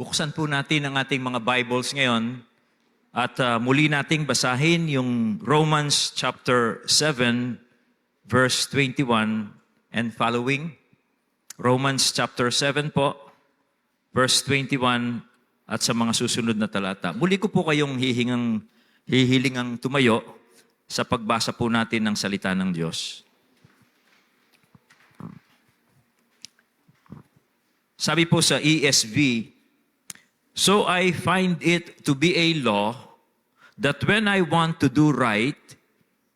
Buksan po natin ang ating mga Bibles ngayon at muli nating basahin yung Romans chapter 7 verse 21 and following. Romans chapter 7 po, verse 21 at sa mga susunod na talata. Muli ko po kayong hihilingang tumayo sa pagbasa po natin ng salita ng Diyos. Sabi po sa ESV, "So I find it to be a law that when I want to do right,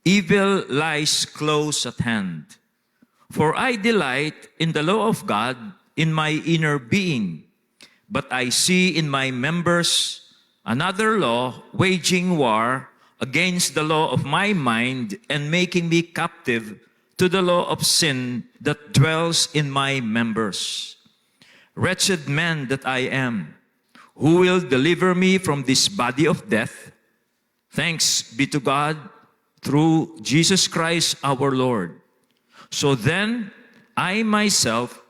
evil lies close at hand. For I delight in the law of God in my inner being, but I see in my members another law waging war against the law of my mind and making me captive to the law of sin that dwells in my members. Wretched man that I am, who will deliver me from this body of death? Thanks be to God through Jesus Christ our Lord. So then, I myself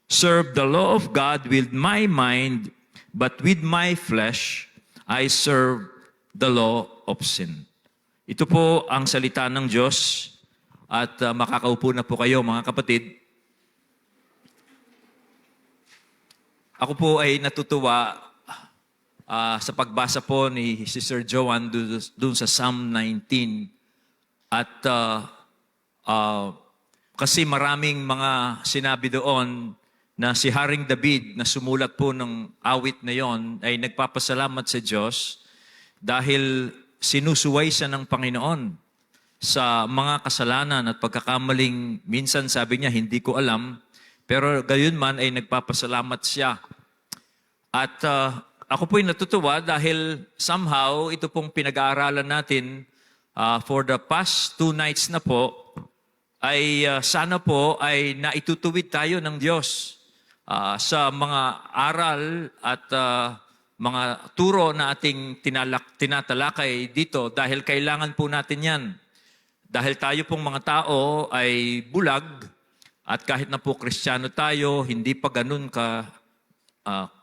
serve the law of God with my mind, but with my flesh, I serve the law of sin." Ito po ang salita ng Diyos at makakaupo na po kayo mga kapatid. Ako po ay natutuwa sa pagbasa po ni Sister Joanne dun sa Psalm 19. At kasi maraming mga sinabi doon na si Haring David na sumulat po ng awit na yon ay nagpapasalamat sa Diyos dahil sinusuway siya ng Panginoon sa mga kasalanan at pagkakamaling minsan sabi niya, hindi ko alam. Pero gayon man ay nagpapasalamat siya. At ako po'y natutuwa dahil somehow ito pong pinag-aaralan natin for the past 2 nights na po ay sana po ay naitutuwid tayo ng Diyos sa mga aral at mga turo na ating tinatalakay dito dahil kailangan po natin yan. Dahil tayo pong mga tao ay bulag at kahit na po Kristiyano tayo, hindi pa ganun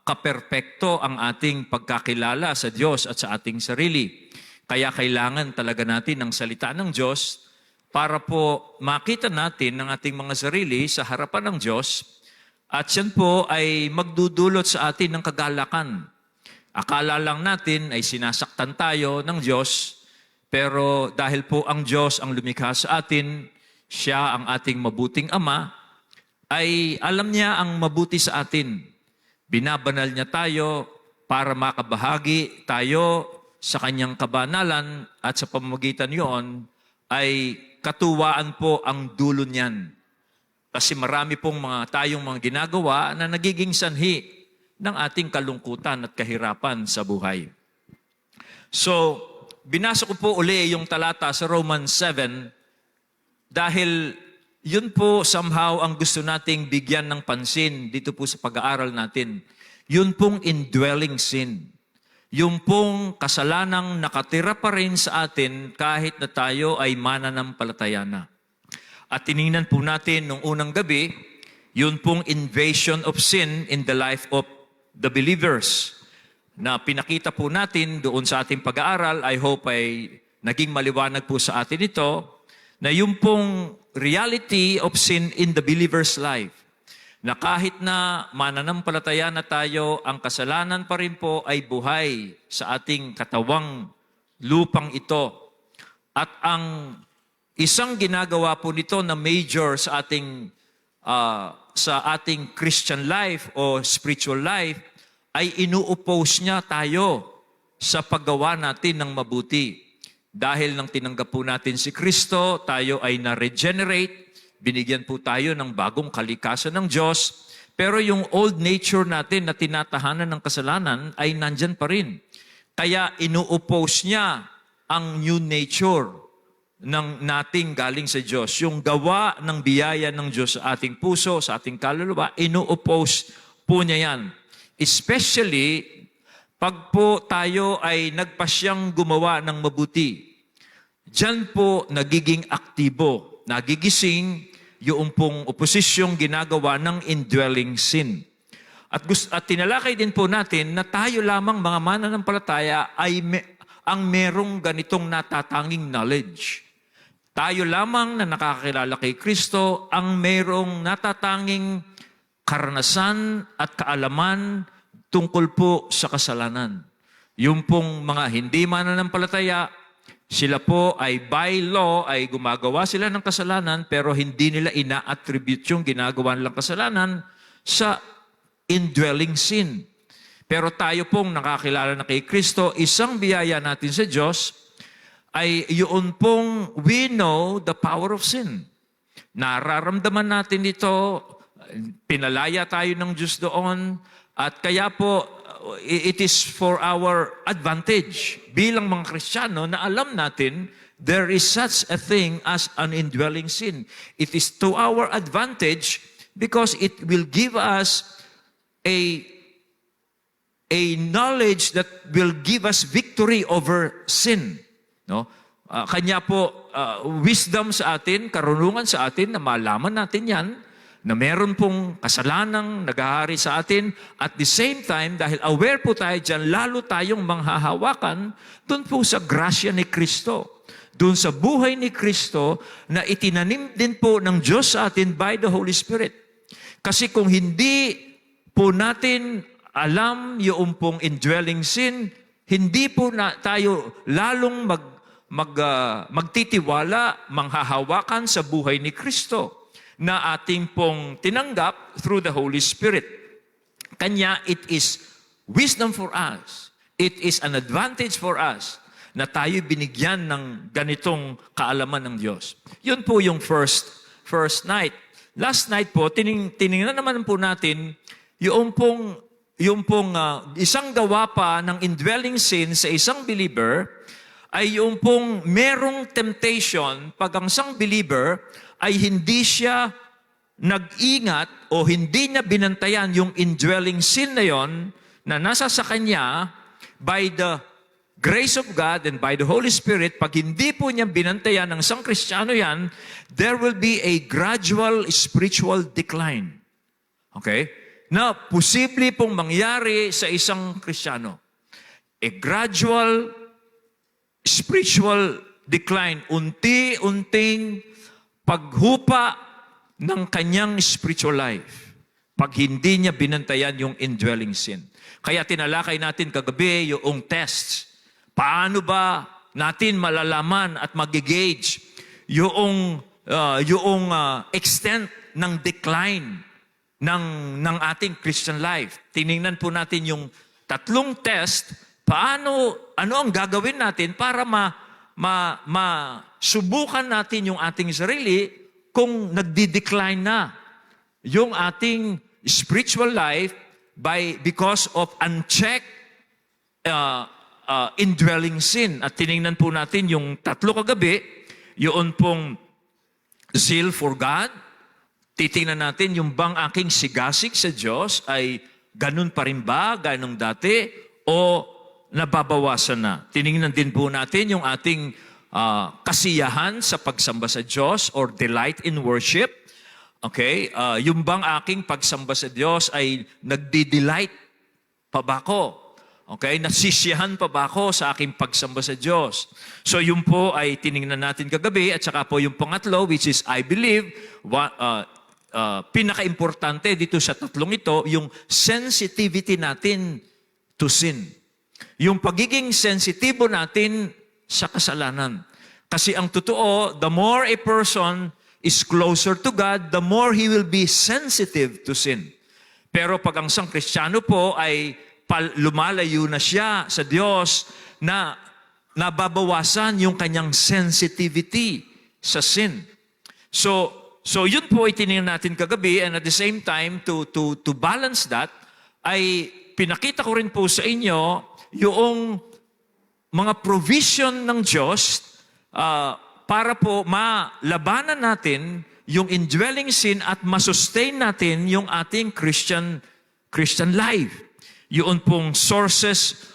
kaperpekto ang ating pagkakilala sa Diyos at sa ating sarili. Kaya kailangan talaga natin ng salita ng Diyos para po makita natin ang ating mga sarili sa harapan ng Diyos at yan po ay magdudulot sa atin ng kagalakan. Akala lang natin ay sinasaktan tayo ng Diyos, pero dahil po ang Diyos ang lumikha sa atin, siya ang ating mabuting Ama, ay alam niya ang mabuti sa atin. Binabanal niya tayo para makabahagi tayo sa kanyang kabanalan at sa pamamagitan yon ay katuwaan po ang dulo niyan. Kasi marami pong tayong mga ginagawa na nagiging sanhi ng ating kalungkutan at kahirapan sa buhay. So, binasa ko po uli yung talata sa Romans 7 dahil yun po somehow ang gusto nating bigyan ng pansin dito po sa pag-aaral natin. Yun pong indwelling sin. Yung pong kasalanang nakatira pa rin sa atin kahit na tayo ay mananampalataya na. At tiningnan po natin nung unang gabi, yun pong invasion of sin in the life of the believers na pinakita po natin doon sa ating pag-aaral. I hope ay naging maliwanag po sa atin ito na yung pong reality of sin in the believer's life. Na kahit na mananampalataya na tayo, ang kasalanan pa rin po ay buhay sa ating katawang lupang ito. At ang isang ginagawa po nito na major sa ating Christian life o spiritual life ay inuoppose niya tayo sa paggawa natin ng mabuti. Dahil nang tinanggap po natin si Kristo, tayo ay na-regenerate, binigyan po tayo ng bagong kalikasan ng Diyos, pero yung old nature natin na tinatahanan ng kasalanan ay nandyan pa rin. Kaya inuoppose niya ang new nature ng nating galing sa Diyos. Yung gawa ng biyaya ng Diyos sa ating puso, sa ating kaluluwa, inuoppose po niya yan. Especially pag po tayo ay nagpasyang gumawa ng mabuti, diyan po nagiging aktibo, nagigising yung pong oposisyong ginagawa ng indwelling sin. At tinalakay din po natin na tayo lamang mga mananampalataya ay ang merong ganitong natatanging knowledge. Tayo lamang na nakakakilala kay Kristo ang merong natatanging karanasan at kaalaman tungkol po sa kasalanan. Yung pong mga hindi mananampalataya, sila po ay by law ay gumagawa sila ng kasalanan pero hindi nila ina-attribute yung ginagawa nilang kasalanan sa indwelling sin. Pero tayo pong nakakilala na kay Kristo, isang biyaya natin sa Diyos ay yun pong we know the power of sin. Nararamdaman natin ito, pinalaya tayo ng Diyos doon, at kaya po it is for our advantage bilang mga Kristiyano na alam natin there is such a thing as an indwelling sin. It is to our advantage because it will give us a knowledge that will give us victory over sin. No? Kanya po, wisdom sa atin, karunungan sa atin na malaman natin yan, na meron pong kasalanang naghahari sa atin. At the same time, dahil aware po tayo dyan, lalo tayong manghahawakan dun po sa grasya ni Kristo. Dun sa buhay ni Kristo na itinanim din po ng Diyos sa atin by the Holy Spirit. Kasi kung hindi po natin alam yung pong indwelling sin, hindi po na tayo lalong magtitiwala, manghahawakan sa buhay ni Kristo na ating pong tinanggap through the Holy Spirit. Kanya, it is wisdom for us. It is an advantage for us na tayo binigyan ng ganitong kaalaman ng Diyos. Yun po yung first night. Last night po, tiningnan naman po natin yung pong isang gawa pa ng indwelling sin sa isang believer ay yung pong merong temptation pag ang isang believer ay hindi siya nag-ingat o hindi niya binantayan yung indwelling sin na yon na nasa sa kanya by the grace of God and by the Holy Spirit. Pag hindi po niya binantayan ng isang Kristiyano yan, there will be a gradual spiritual decline. Okay? Na posible pong mangyari sa isang Kristiyano. A gradual spiritual decline, unti-unting paghupa ng kanyang spiritual life pag hindi niya binantayan yung indwelling sin. Kaya tinalakay natin kagabi yung tests. Paano ba natin malalaman at mag-gauge yung extent ng decline ng ating Christian life? Tiningnan po natin yung tatlong test. Ano ang gagawin natin para masubukan natin yung ating sarili kung nagdi-decline na yung ating spiritual life because of unchecked indwelling sin. At tiningnan po natin yung tatlo kagabi, yun pong zeal for God. Titingnan natin yung bang aking sigasig sa Diyos ay ganun pa rin ba, ganong dati, o nababawasan na. Tiningnan din po natin yung ating kasiyahan sa pagsamba sa Diyos or delight in worship. Okay? Yung bang aking pagsamba sa Diyos ay nagdi-delight pa ba ako? Okay? Nasisiyahan pa ba ako sa aking pagsamba sa Diyos? So yung po ay tiningnan natin kagabi at saka po yung pangatlo, which is I believe, pinaka-importante dito sa tatlong ito, yung sensitivity natin to sin. Yung pagiging sensitibo natin sa kasalanan. Kasi ang totoo, the more a person is closer to God, the more he will be sensitive to sin. Pero pag ang isang Kristiyano po ay lumalayo na siya sa Diyos, na nababawasan yung kanyang sensitivity sa sin. So yun po ay tinignan natin kagabi, and at the same time, to balance that, ay pinakita ko rin po sa inyo yung mga provision ng Diyos para po malabanan natin yung indwelling sin at masustain natin yung ating Christian life. Yun pong sources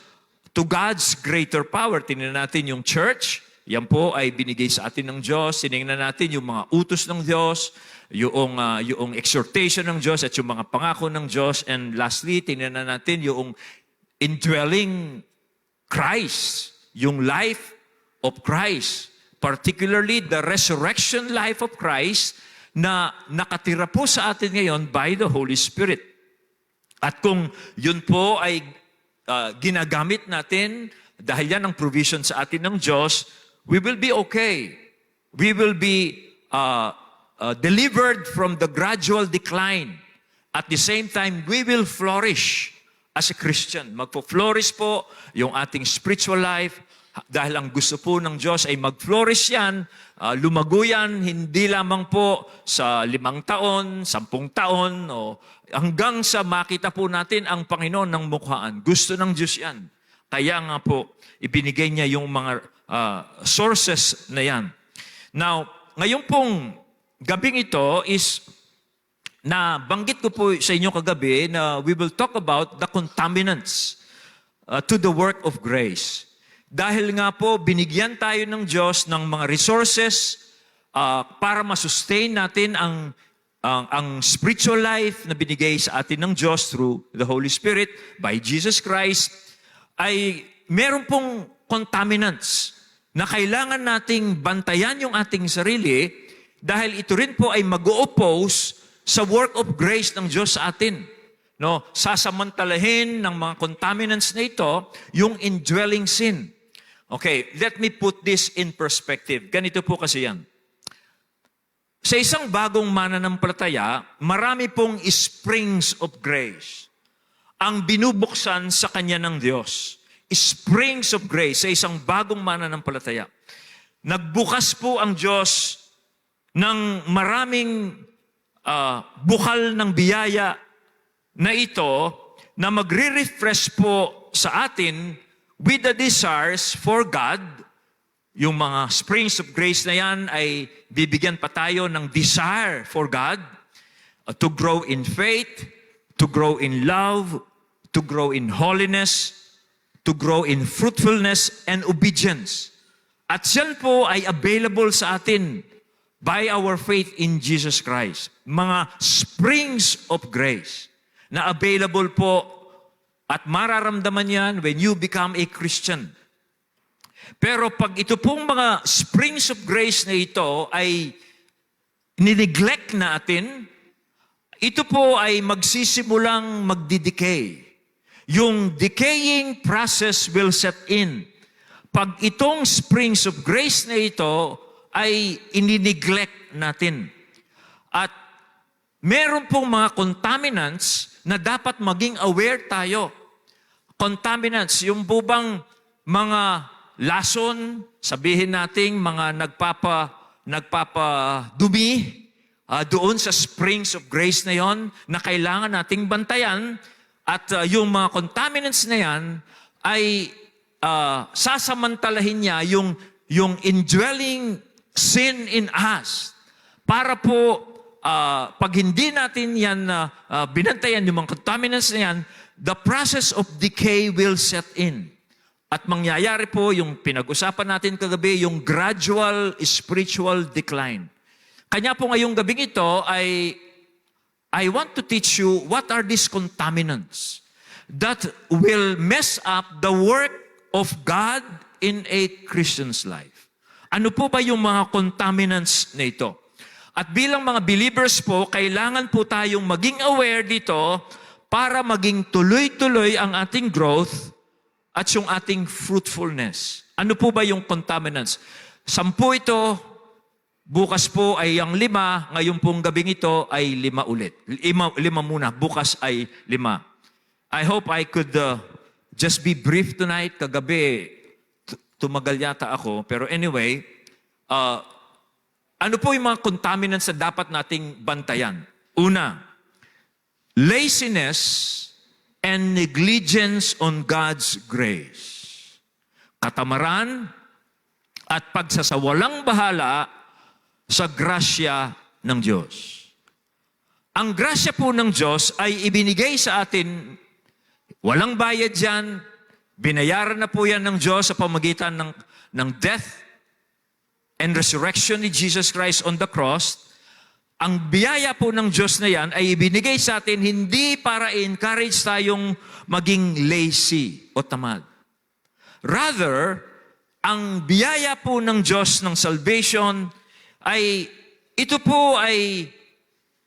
to God's greater power. Tingnan natin yung church. Yan po ay binigay sa atin ng Diyos. Tinignan natin yung mga utos ng Diyos, yung exhortation ng Diyos at yung mga pangako ng Diyos. And lastly, tingnan na natin yung indwelling Christ, yung life of Christ. Particularly the resurrection life of Christ na nakatira po sa atin ngayon by the Holy Spirit. At kung yun po ay ginagamit natin, dahil yan ang provision sa atin ng Diyos, we will be okay. We will be delivered from the gradual decline. At the same time, we will flourish as a Christian. Magpo-flourish po yung ating spiritual life dahil ang gusto po ng Diyos ay mag-flourish yan, lumago yan, hindi lamang po sa 5 taon, 10 taon, o hanggang sa makita po natin ang Panginoon ng mukhaan. Gusto ng Diyos yan. Kaya nga po, ibinigay niya yung mga sources na yan. Now, ngayon pong gabing ito is, na banggit ko po sa inyo kagabi na we will talk about the contaminants to the work of grace. Dahil nga po, binigyan tayo ng Diyos ng mga resources para masustain natin ang spiritual life na binigay sa atin ng Diyos through the Holy Spirit by Jesus Christ, ay meron pong contaminants na kailangan nating bantayan yung ating sarili dahil ito rin po ay mag-oppose sa work of grace ng Diyos sa atin. No, sasamantalahin ng mga contaminants na ito yung indwelling sin. Okay, let me put this in perspective. Ganito po kasi yan. Sa isang bagong mananampalataya, marami pong springs of grace ang binubuksan sa kanya ng Diyos. Springs of grace sa isang bagong mananampalataya. Nagbukas po ang Diyos ng maraming bukal ng biyaya na ito na magre-refresh po sa atin with the desires for God. Yung mga springs of grace na yan ay bibigyan pa tayo ng desire for God to grow in faith, to grow in love, to grow in holiness, to grow in fruitfulness and obedience. At yan po ay available sa atin by our faith in Jesus Christ. Mga springs of grace na available po at mararamdaman yan when you become a Christian. Pero pag ito pong mga springs of grace na ito ay nineglect natin, ito po ay magsisimulang magdidecay. Yung decaying process will set in. Pag itong springs of grace na ito ay inineglect natin. At meron pong mga contaminants na dapat maging aware tayo. Contaminants, yung bubang mga lason, sabihin nating mga nagpapadumi doon sa springs of grace na yon na kailangan nating bantayan. At yung mga contaminants na yan ay sasamantalahin niya yung indwelling sin in us. Para po, pag hindi natin yan binantayan, yung mga contaminants na yan, the process of decay will set in. At mangyayari po yung pinag-usapan natin kagabi, yung gradual spiritual decline. Kanya po ngayong gabing ito ay I want to teach you what are these contaminants that will mess up the work of God in a Christian's life. Ano po ba yung mga contaminants na ito? At bilang mga believers po, kailangan po tayong maging aware dito para maging tuloy-tuloy ang ating growth at yung ating fruitfulness. Ano po ba yung contaminants? 10 ito, bukas po ay ang 5, ngayon pong gabing ito ay 5 ulit. 5 muna, bukas ay 5. I hope I could just be brief tonight. Kagabi, tumagal yata ako. Pero anyway, ano po yung mga contaminants na dapat nating bantayan? Una, laziness and negligence on God's grace. Katamaran at pagsasawalang bahala sa grasya ng Diyos. Ang grasya po ng Diyos ay ibinigay sa atin, walang bayad yan, binayaran na po yan ng Diyos sa pamagitan ng death and resurrection ni Jesus Christ on the cross. ang biyaya po ng Diyos na yan ay ibinigay sa atin hindi para i-encourage tayong maging lazy o tamad. Rather, ang biyaya po ng Diyos ng salvation ay, ito po ay,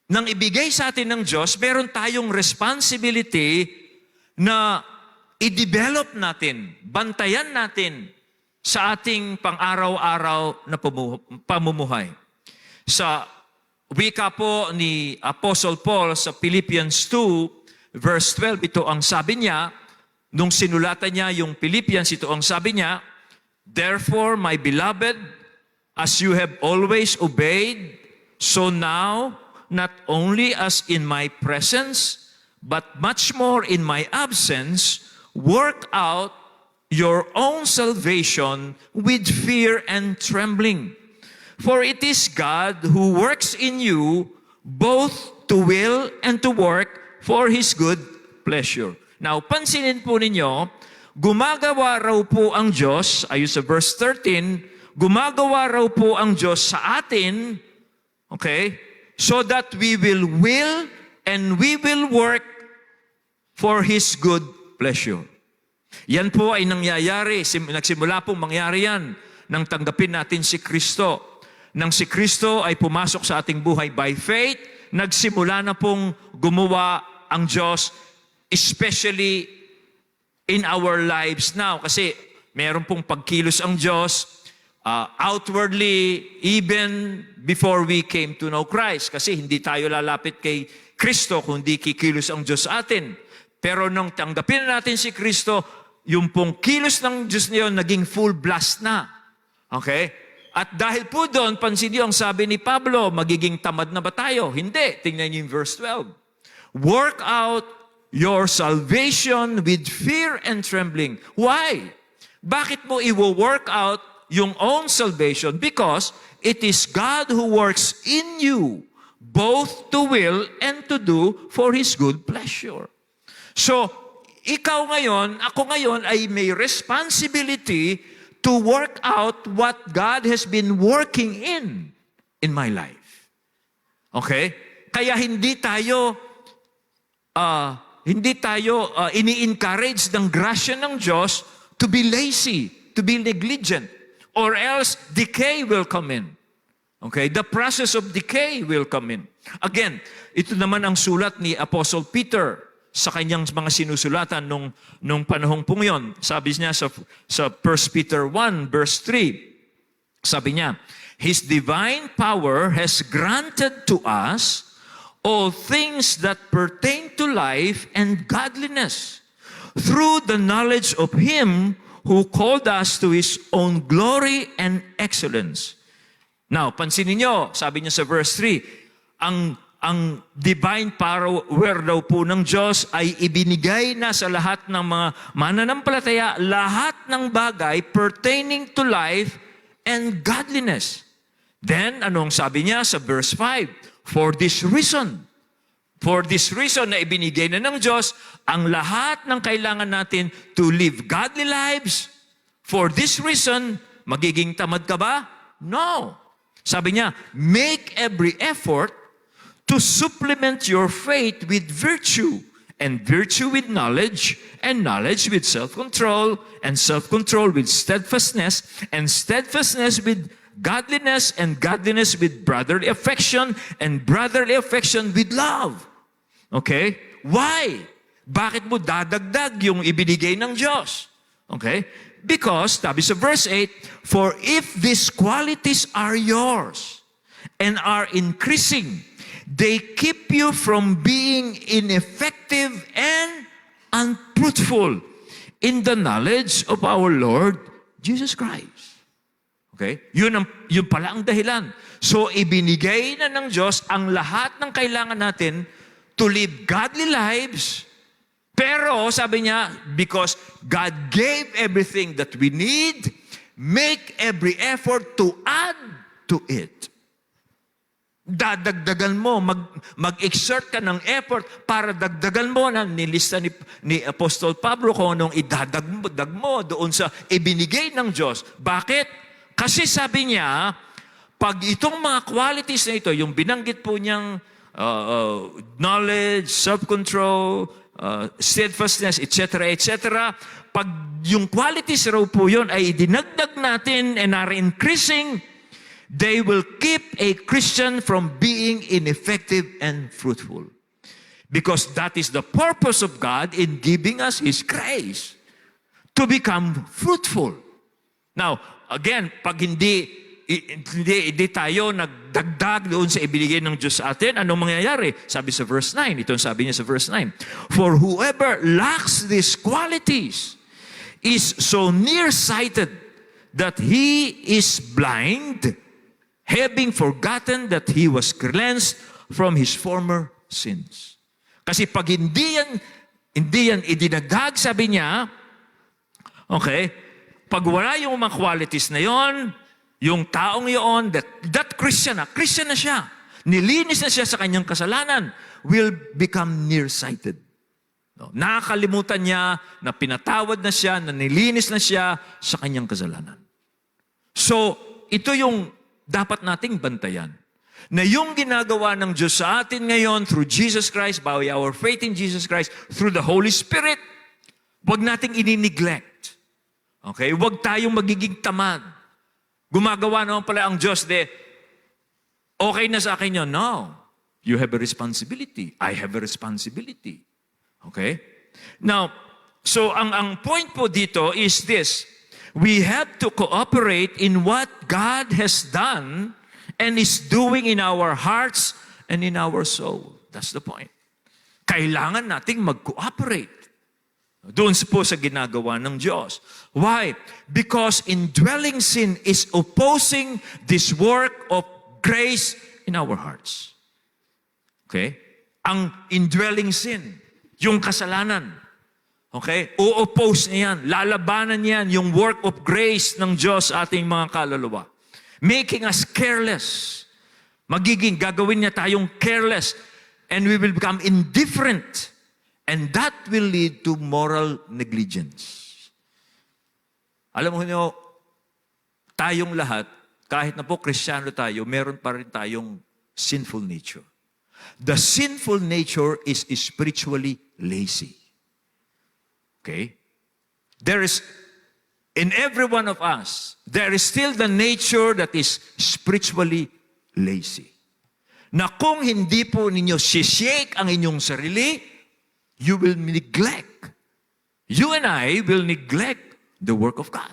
nang ibigay sa atin ng Diyos, meron tayong responsibility na i-develop natin, bantayan natin sa ating pang-araw-araw na pamumuhay. Sa wika po ni Apostle Paul sa Philippians 2, verse 12, ito ang sabi niya, nung sinulatan niya yung Philippians, ito ang sabi niya, "Therefore, my beloved, as you have always obeyed, so now, not only as in my presence, but much more in my absence, work out your own salvation with fear and trembling. For it is God who works in you both to will and to work for His good pleasure." Now, pansinin po ninyo, gumagawa raw po ang Diyos, ayon sa verse 13, gumagawa raw po ang Diyos sa atin, okay, so that we will and we will work for His good pleasure. Yan po ay nangyayari, nagsimula pong mangyari yan nang tanggapin natin si Kristo. Nang si Kristo ay pumasok sa ating buhay by faith, nagsimula na pong gumawa ang Diyos, especially in our lives now. Kasi meron pong pagkilos ang Diyos, outwardly, even before we came to know Christ. Kasi hindi tayo lalapit kay Kristo kung hindi kikilos ang Diyos sa atin. Pero nung tanggapin natin si Kristo, yung pong kilos ng Diyos niyo naging full blast na. Okay? At dahil po doon, pansin niyo ang sabi ni Pablo, magiging tamad na ba tayo? Hindi. Tingnan niyo yung verse 12. Work out your salvation with fear and trembling. Why? Bakit mo i-work out yung own salvation? Because it is God who works in you, both to will and to do for His good pleasure. So, ikaw ngayon, ako ngayon ay may responsibility to work out what God has been working in my life. Okay? Kaya hindi tayo ini-encourage ng grasya ng Diyos to be lazy, to be negligent, or else decay will come in. Okay? The process of decay will come in. Again, ito naman ang sulat ni Apostle Peter sa kanyang mga sinusulatan nung panahong pong yun. Sabi niya sa 1 Peter 1, verse 3, sabi niya, His divine power has granted to us all things that pertain to life and godliness through the knowledge of Him who called us to His own glory and excellence. Now, pansinin niyo, sabi niya sa verse 3, ang divine power daw po ng Diyos ay ibinigay na sa lahat ng mga mananampalataya, lahat ng bagay pertaining to life and godliness. Then, anong sabi niya sa verse 5? For this reason na ibinigay na ng Diyos ang lahat ng kailangan natin to live godly lives. For this reason, magiging tamad ka ba? No. Sabi niya, make every effort to supplement your faith with virtue, and virtue with knowledge, and knowledge with self-control, and self-control with steadfastness, and steadfastness with godliness, and godliness with brotherly affection, and brotherly affection with love. Okay? Why? Bakit mo dadagdag yung ibinigay ng Diyos? Okay? Because, sabi sa verse 8, for if these qualities are yours and are increasing, they keep you from being ineffective and unfruitful in the knowledge of our Lord Jesus Christ. Okay? Yun pala ang dahilan. So, ibinigay na ng Diyos ang lahat ng kailangan natin to live godly lives. Pero, sabi niya, because God gave everything that we need, make every effort to add to it. Dadagdagan mo, mag-exert ka ng effort para dagdagan mo na nilista ni Apostol Pablo kung anong idadagdag mo doon sa ibinigay ng Diyos. Bakit? Kasi sabi niya, Pag itong mga qualities na ito, yung binanggit po niyang knowledge, self-control, steadfastness, etc., etc., pag yung qualities raw po yun ay dinagdag natin and are increasing, they will keep a Christian from being ineffective and fruitful. Because that is the purpose of God in giving us His grace, to become fruitful. Now, again, pag hindi tayo nagdagdag doon sa ibinigay ng Diyos sa atin, anong mangyayari? Sabi sa verse 9, ito sabi niya sa verse 9, for whoever lacks these qualities is so nearsighted that he is blind, having forgotten that he was cleansed from his former sins. Kasi pag hindi yan idinagdag, sabi niya, okay, pag wala yung mga qualities na yon, yung taong yon, that Christian na siya, nilinis na siya sa kanyang kasalanan, will become nearsighted. No, nakakalimutan niya na pinatawad na siya, na nilinis na siya sa kanyang kasalanan. So, ito yung dapat nating bantayan. Na yung ginagawa ng Diyos sa atin ngayon through Jesus Christ, by our faith in Jesus Christ, through the Holy Spirit, huwag nating ini-neglect. Okay? Huwag tayong magiging tamad. Gumagawa naman pala ang Diyos okay na sa akin yun. No. You have a responsibility. I have a responsibility. Okay? Now, so ang point po dito is this. We have to cooperate in what God has done and is doing in our hearts and in our soul. That's the point. Kailangan nating mag-cooperate doon po sa ginagawa ng Diyos. Why? Because indwelling sin is opposing this work of grace in our hearts. Okay? Ang indwelling sin, yung kasalanan, okay? O-oppose niyan, lalabanan niyan yung work of grace ng Diyos sa ating mga kaluluwa. Making us careless. Gagawin niya tayong careless and we will become indifferent. And that will lead to moral negligence. Alam mo niyo, tayong lahat, kahit na po Kristiyano tayo, meron pa rin tayong sinful nature. The sinful nature is spiritually lazy. Okay? There is, in every one of us, there is still the nature that is spiritually lazy. Na kung hindi po ninyo shake ang inyong sarili, you will neglect. You and I will neglect the work of God.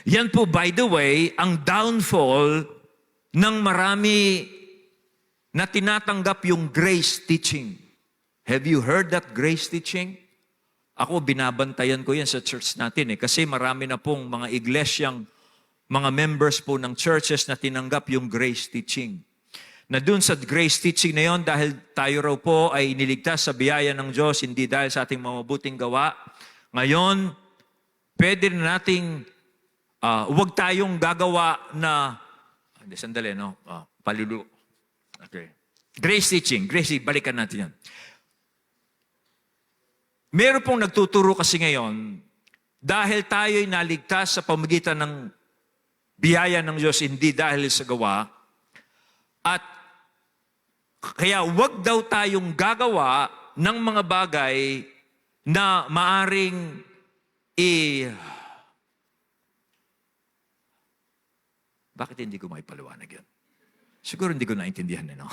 Yan po, by the way, ang downfall ng marami na tinatanggap yung grace teaching. Have you heard that grace teaching? Ako, binabantayan ko yan sa church natin kasi marami na pong mga iglesyang, mga members po ng churches na tinanggap yung grace teaching. Na dun sa grace teaching na yon, dahil tayo raw po ay iniligtas sa biyaya ng Diyos, hindi dahil sa ating mga mabuting gawa. Ngayon, pwede na nating, huwag tayong gagawa na, sandali, no? Palulu. Okay. Grace teaching. Balikan natin yan. Meron pong nagtuturo kasi ngayon, dahil tayo'y naligtas sa pamagitan ng biyaya ng Diyos, hindi dahil sa gawa, at kaya wag daw tayong gagawa ng mga bagay na maaring Bakit hindi ko maipaliwanag yan? Siguro hindi ko naintindihan, no?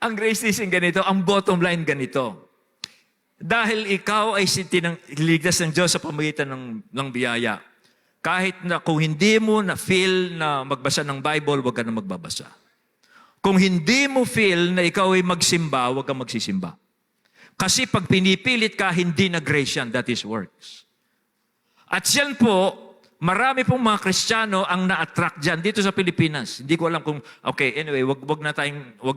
Ang grace teaching ganito, ang bottom line ganito. Dahil ikaw ay ligtas ng Diyos sa pamagitan ng biyaya, kahit na kung hindi mo na feel na magbasa ng Bible, wag ka na magbabasa. Kung hindi mo feel na ikaw ay magsimba, huwag kang magsisimba. Kasi pag pinipilit ka, hindi na grace yan. That is works. At yan po, marami pong mga Kristiyano ang na-attract dyan dito sa Pilipinas. Hindi ko alam kung, okay, anyway, wag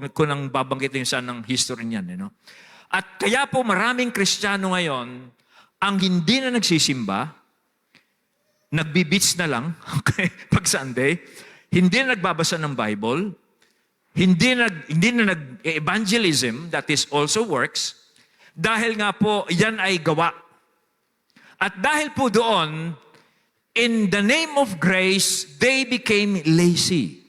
ko nang babanggitin saan ng history niyan. You know? At kaya po maraming Kristiyano ngayon, ang hindi na nagsisimba, nagbi-beach na lang, okay, pag Sunday, hindi na nagbabasa ng Bible, hindi na nag-evangelism, that is also works, dahil nga po yan ay gawa. At dahil po doon, in the name of grace, they became lazy.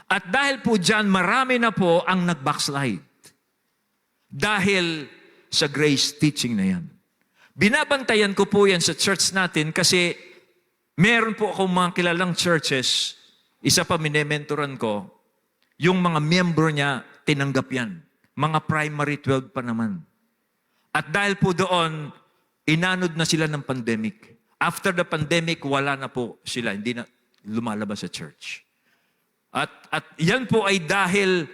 At dahil po dyan, marami na po ang nag-backslide. Dahil sa grace teaching na yan. Binabantayan ko po yan sa church natin kasi meron po akong mga kilalang churches, isa pa minementoran ko, yung mga miyembro niya, tinanggap yan. Mga primary 12 pa naman. At dahil po doon, inanod na sila ng pandemic. After the pandemic, wala na po sila. Hindi na lumalabas sa church. At yan po ay dahil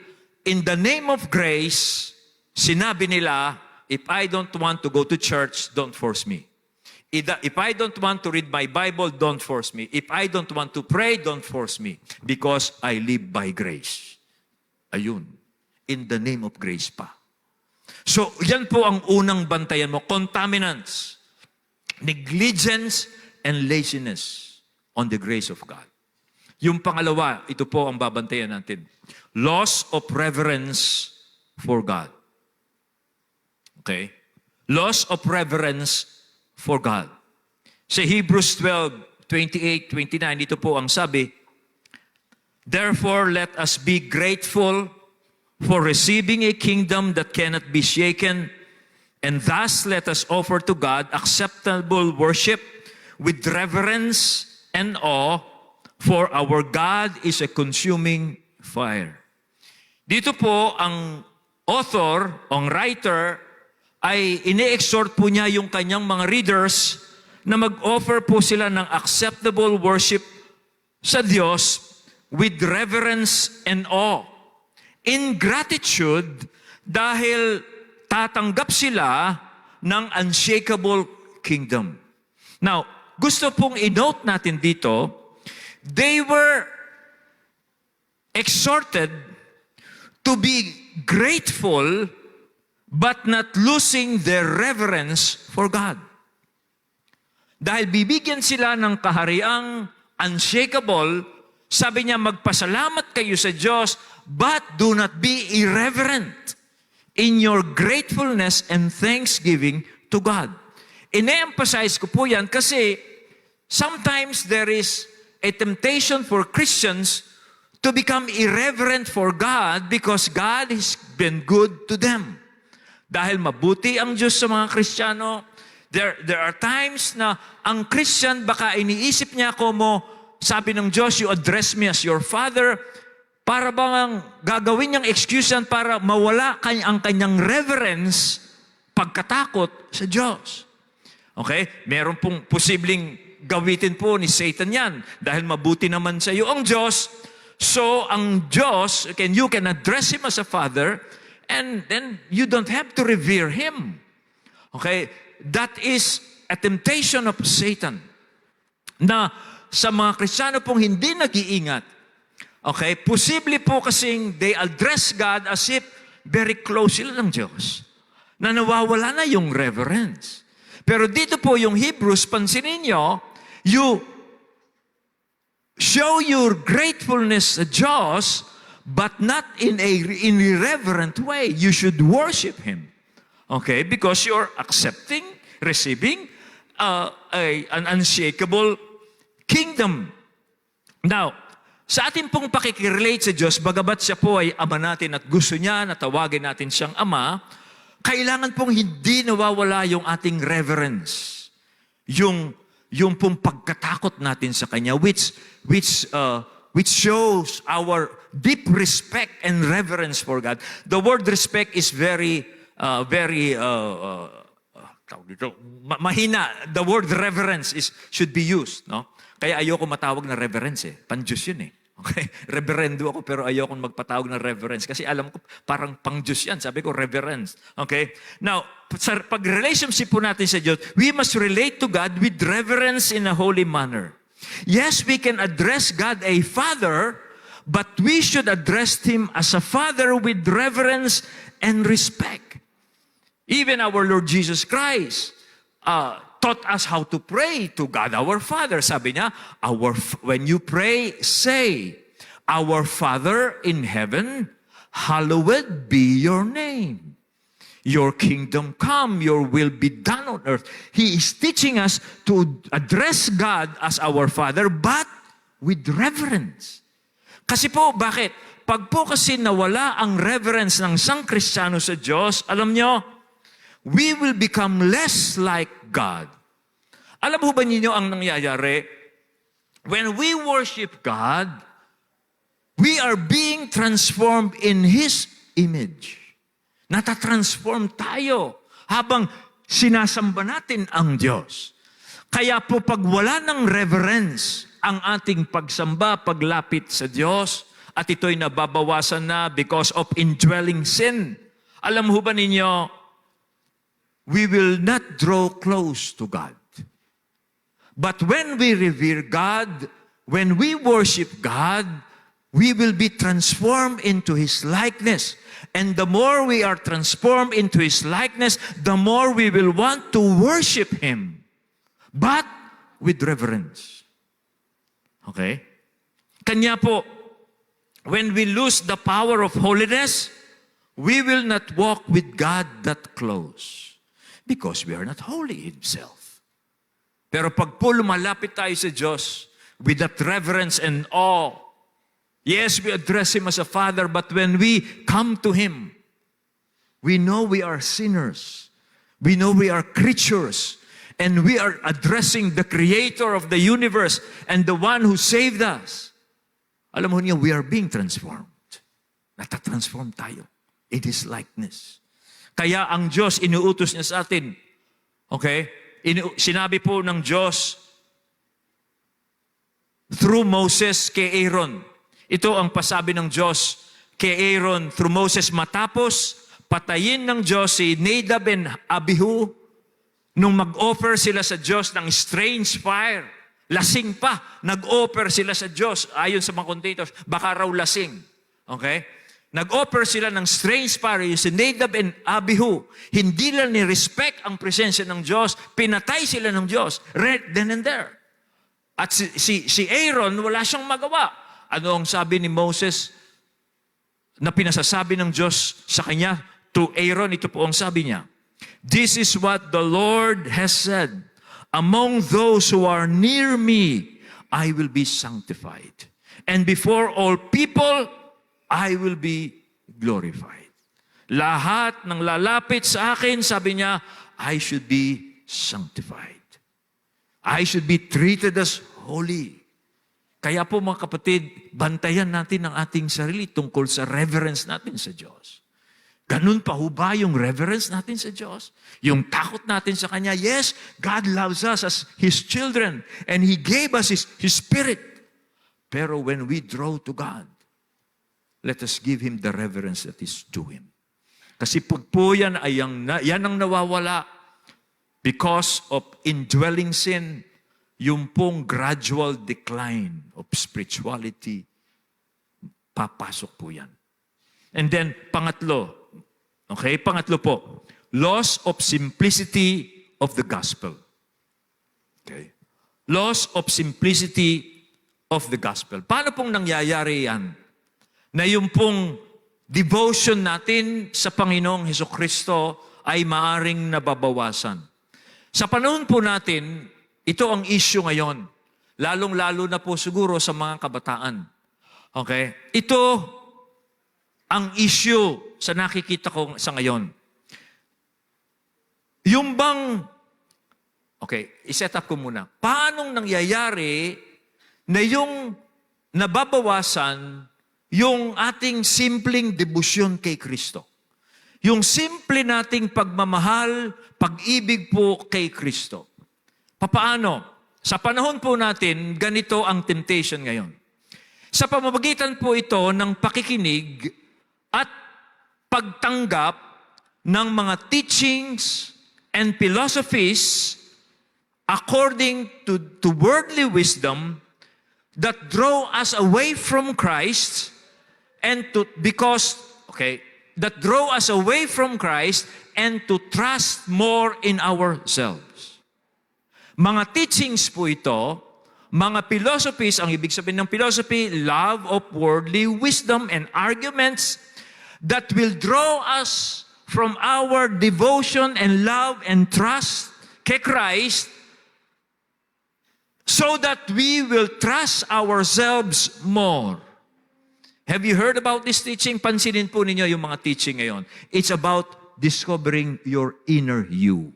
in the name of grace, sinabi nila, if I don't want to go to church, don't force me. If I don't want to read my Bible, don't force me. If I don't want to pray, don't force me. Because I live by grace. Ayun. In the name of grace pa. So, yan po ang unang bantayan mo. Contaminants, negligence, and laziness on the grace of God. Yung pangalawa, ito po ang babantayan natin. Loss of reverence for God. Okay? Loss of reverence for God. Sa Hebrews 12:28-29, ito po ang sabi, therefore, let us be grateful for receiving a kingdom that cannot be shaken, and thus let us offer to God acceptable worship with reverence and awe, for our God is a consuming fire. Dito po, ang author, ang writer, ay ine-exhort po niya yung kanyang mga readers na mag-offer po sila ng acceptable worship sa Diyos with reverence and awe. In gratitude, dahil tatanggap sila ng unshakable kingdom. Now, gusto pong i-note natin dito, they were exhorted to be grateful but not losing their reverence for God. Dahil bibigyan sila ng kahariang unshakable, sabi niya, magpasalamat kayo sa Diyos, but do not be irreverent in your gratefulness and thanksgiving to God. Ine-emphasize ko po yan kasi sometimes there is a temptation for Christians to become irreverent for God because God has been good to them. Dahil mabuti ang Diyos sa mga Kristiyano, there are times na ang Christian baka iniisip niya como, sabi ng Diyos, you address me as your Father, para bang gagawin niyang excuse yan para mawala ang kanyang reverence, pagkatakot sa Diyos. Okay? Meron pong posibleng gawitin po ni Satan yan dahil mabuti naman sa iyo ang Diyos. So, ang Diyos, you can address Him as a Father and then you don't have to revere Him. Okay? That is a temptation of Satan na sa mga Kristiyano pong hindi nag-iingat. Okay? Posible po kasing they address God as if very close sila ng Diyos na nawawala na yung reverence. Pero dito po yung Hebrews, pansinin nyo, you show your gratefulness to Diyos, but not in an irreverent way. You should worship Him. Okay? Because you're accepting, receiving an unshakable kingdom. Now, sa ating pong pakikirelate sa Diyos, bagabat siya po ay Ama natin at gusto niya na tawagin natin siyang Ama, kailangan pong hindi nawawala yung ating reverence. Yung pong pagkatakot natin sa Kanya, which shows our deep respect and reverence for God. The word respect is very mahina. The word reverence should be used, no? Kaya ayoko matawag na reverence Pan-Diyos yun Okay? Reverendo ako pero ayoko magpatawag ng reverence kasi alam ko parang pang-Diyos yan. Sabi ko reverence. Okay? Now, sa pag-relationship po natin sa Diyos, we must relate to God with reverence in a holy manner. Yes, we can address God a Father, but we should address Him as a Father with reverence and respect. Even our Lord Jesus Christ taught us how to pray to God our Father. Sabi niya, when you pray, say, Our Father in heaven, hallowed be your name. Your kingdom come, your will be done on earth. He is teaching us to address God as our Father, but with reverence. Kasi po, bakit? Pag po kasi nawala ang reverence ng isang Kristiyano sa Diyos, alam nyo, we will become less like God. Alam mo ba ninyo ang nangyayari? When we worship God, we are being transformed in His image. Natatransform tayo habang sinasamba natin ang Diyos. Kaya po pag wala ng reverence ang ating pagsamba, paglapit sa Diyos, at ito'y nababawasan na because of indwelling sin, alam mo ba ninyo, we will not draw close to God. But when we revere God, when we worship God, we will be transformed into His likeness. And the more we are transformed into His likeness, the more we will want to worship Him. But with reverence. Okay? Kanya po, when we lose the power of holiness, we will not walk with God that close. Because we are not holy Himself. Pero pag po lumalapit tayo sa Diyos with that reverence and awe, yes, we address Him as a Father, but when we come to Him, we know we are sinners. We know we are creatures. And we are addressing the Creator of the universe and the one who saved us. Alam mo niyo, we are being transformed. Natatransform tayo in His likeness. Kaya ang Diyos, inuutos niya sa atin. Okay? Sinabi po ng Diyos through Moses kay Aaron. Ito ang pasabi ng Diyos kay Aaron through Moses matapos patayin ng Diyos si Nadab and Abihu nung mag-offer sila sa Diyos ng strange fire. Lasing pa, nag-offer sila sa Diyos. Ayon sa mga commentators, baka raw lasing. Okay? Nag-offer sila ng strange fire, si Nadab and Abihu. Hindi lang ni-respect ang presensya ng Diyos, pinatay sila ng Diyos, right then and there. At si Aaron, wala siyang magawa. Ano ang sabi ni Moses na pinasasabi ng Diyos sa kanya? To Aaron, ito po ang sabi niya. This is what the Lord has said. Among those who are near me, I will be sanctified. And before all people, I will be glorified. Lahat ng lalapit sa akin, sabi niya, I should be sanctified. I should be treated as holy. Kaya po mga kapatid, bantayan natin ang ating sarili tungkol sa reverence natin sa Diyos. Ganun pa ho ba yung reverence natin sa Diyos? Yung takot natin sa Kanya, yes, God loves us as His children and He gave us His Spirit. Pero when we draw to God, let us give Him the reverence that is due Him. Kasi pag po yan ay yan ang nawawala because of indwelling sin, yung pong gradual decline of spirituality, papasok po yan. And then, pangatlo po, loss of simplicity of the gospel. Okay? Loss of simplicity of the gospel. Paano pong nangyayari yan? Na yung pong devotion natin sa Panginoong Hesukristo ay maaring nababawasan. Sa panahon po natin, ito ang issue ngayon. Lalong-lalo na po siguro sa mga kabataan. Okay? Ito ang issue sa nakikita ko sa ngayon. Yung bang, okay, iset up ko muna. Paanong nangyayari na yung nababawasan yung ating simpleng debosyon kay Kristo? Yung simple nating pagmamahal, pag-ibig po kay Kristo. Papaano? Sa panahon po natin, ganito ang temptation ngayon. Sa pamamagitan po ito ng pakikinig at pagtanggap ng mga teachings and philosophies according to worldly wisdom that draw us away from Christ that draw us away from Christ and to trust more in ourselves. Mga teachings po ito, mga philosophies, ang ibig sabihin ng philosophy, love of worldly wisdom and arguments that will draw us from our devotion and love and trust kay Christ so that we will trust ourselves more. Have you heard about this teaching? Pansinin po ninyo yung mga teaching ngayon. It's about discovering your inner you.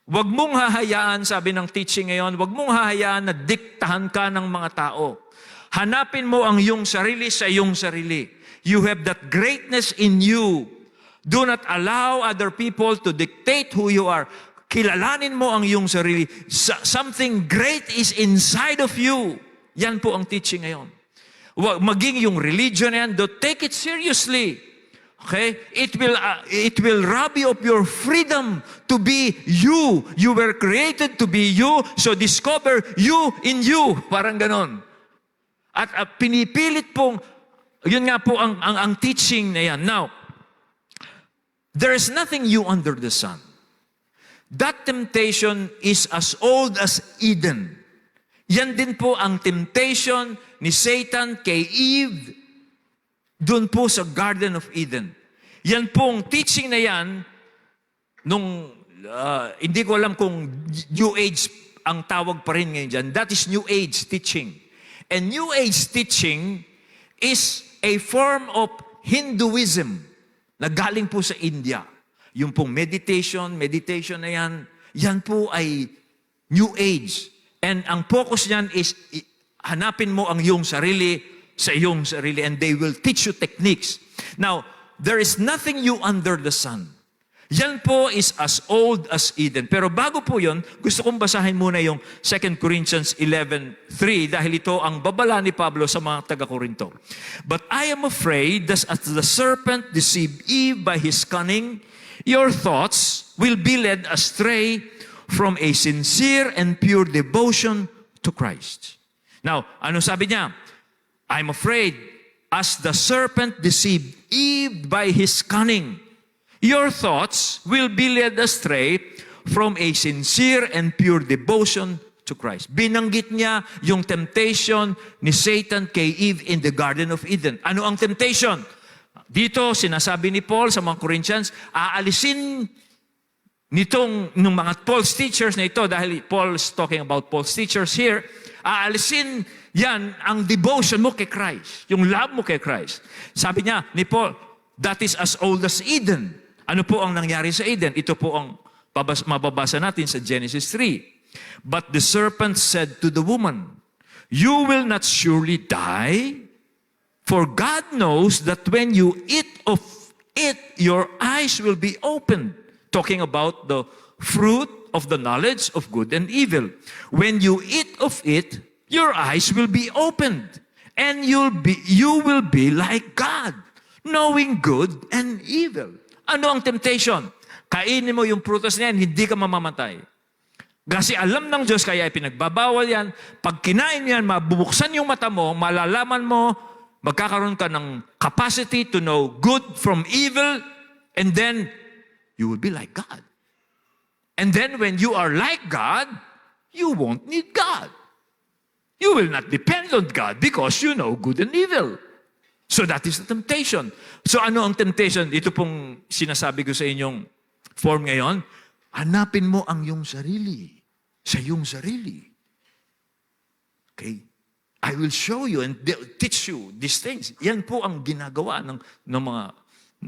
Huwag mong hahayaan, sabi ng teaching ngayon, huwag mong hahayaan na diktahan ka ng mga tao. Hanapin mo ang iyong sarili sa iyong sarili. You have that greatness in you. Do not allow other people to dictate who you are. Kilalanin mo ang iyong sarili. Something great is inside of you. Yan po ang teaching ngayon. Maging yung religion yan, don't take it seriously. Okay? It will rob you of your freedom to be you. You were created to be you, so discover you in you. Parang ganon. At pinipilit pong, yun nga po ang teaching na yan. Now, there is nothing new under the sun. That temptation is as old as Eden. Yan din po ang temptation ni Satan kay Eve doon po sa Garden of Eden. Yan pong teaching na yan, nung hindi ko alam kung New Age ang tawag pa rin ngayon dyan. That is New Age teaching. And New Age teaching is a form of Hinduism na galing po sa India. Yung pong meditation na yan po ay New Age. And ang focus niyan is hanapin mo ang iyong sarili sa iyong sarili, and they will teach you techniques. Now, there is nothing new under the sun. Yan po is as old as Eden. Pero bago po yun, gusto kong basahin muna yung 2 Corinthians 11:3 dahil ito ang babala ni Pablo sa mga taga-Korinto. But I am afraid that as the serpent deceived Eve by his cunning, your thoughts will be led astray from a sincere and pure devotion to Christ. Now, ano sabi niya? I'm afraid, as the serpent deceived Eve by his cunning, your thoughts will be led astray from a sincere and pure devotion to Christ. Binanggit niya yung temptation ni Satan kay Eve in the Garden of Eden. Ano ang temptation? Dito, sinasabi ni Paul sa mga Corinthians, aalisin nung mga false teachers na ito, dahil Paul's talking about false teachers here, aalisin yan ang devotion mo kay Christ, yung love mo kay Christ. Sabi niya ni Paul, that is as old as Eden. Ano po ang nangyari sa Eden? Ito po ang mababasa natin sa Genesis 3. But the serpent said to the woman, you will not surely die, for God knows that when you eat of it, your eyes will be opened. Talking about the fruit of the knowledge of good and evil. When you eat of it, your eyes will be opened, and you will be like God, knowing good and evil. Ano ang temptation? Kainin mo yung prutas na yan, hindi ka mamamatay. Kasi alam ng Diyos, kaya ipinagbabawal yan. Pag kinain yan, mabubuksan yung mata mo, malalaman mo, magkakaroon ka ng capacity to know good from evil, and then you will be like God. And then when you are like God, you won't need God. You will not depend on God because you know good and evil. So that is the temptation. So ano ang temptation? Ito pong sinasabi ko sa inyong form ngayon. Hanapin mo ang iyong sarili. Sa iyong sarili. Okay? I will show you and teach you these things. Yan po ang ginagawa ng mga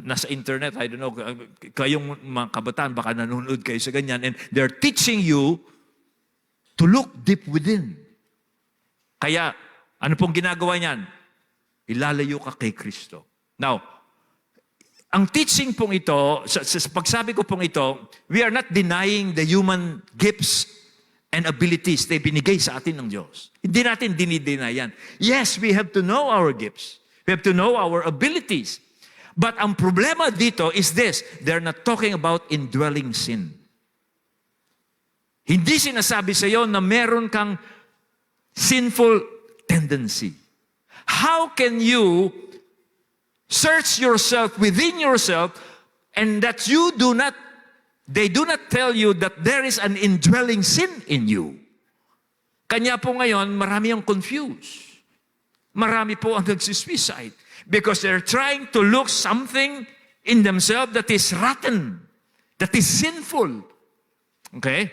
nasa internet. I don't know, kayong mga kabataan, baka nanonood kayo sa ganyan. And they're teaching you to look deep within. Kaya, ano pong ginagawa niyan? Ilalayo ka kay Kristo. Now, ang teaching pong ito, sa pagsabi ko pong ito, we are not denying the human gifts and abilities na binigay sa atin ng Diyos. Hindi natin dinideny yan. Yes, we have to know our gifts. We have to know our abilities. But ang problema dito is this, they're not talking about indwelling sin. Hindi sinasabi sa iyo na meron kang sinful tendency. How can you search yourself within yourself and that you do not, they do not tell you that there is an indwelling sin in you? Kanya po ngayon, marami ang confused. Marami po ang nagsisuicide because they're trying to look something in themselves that is rotten, that is sinful. Okay?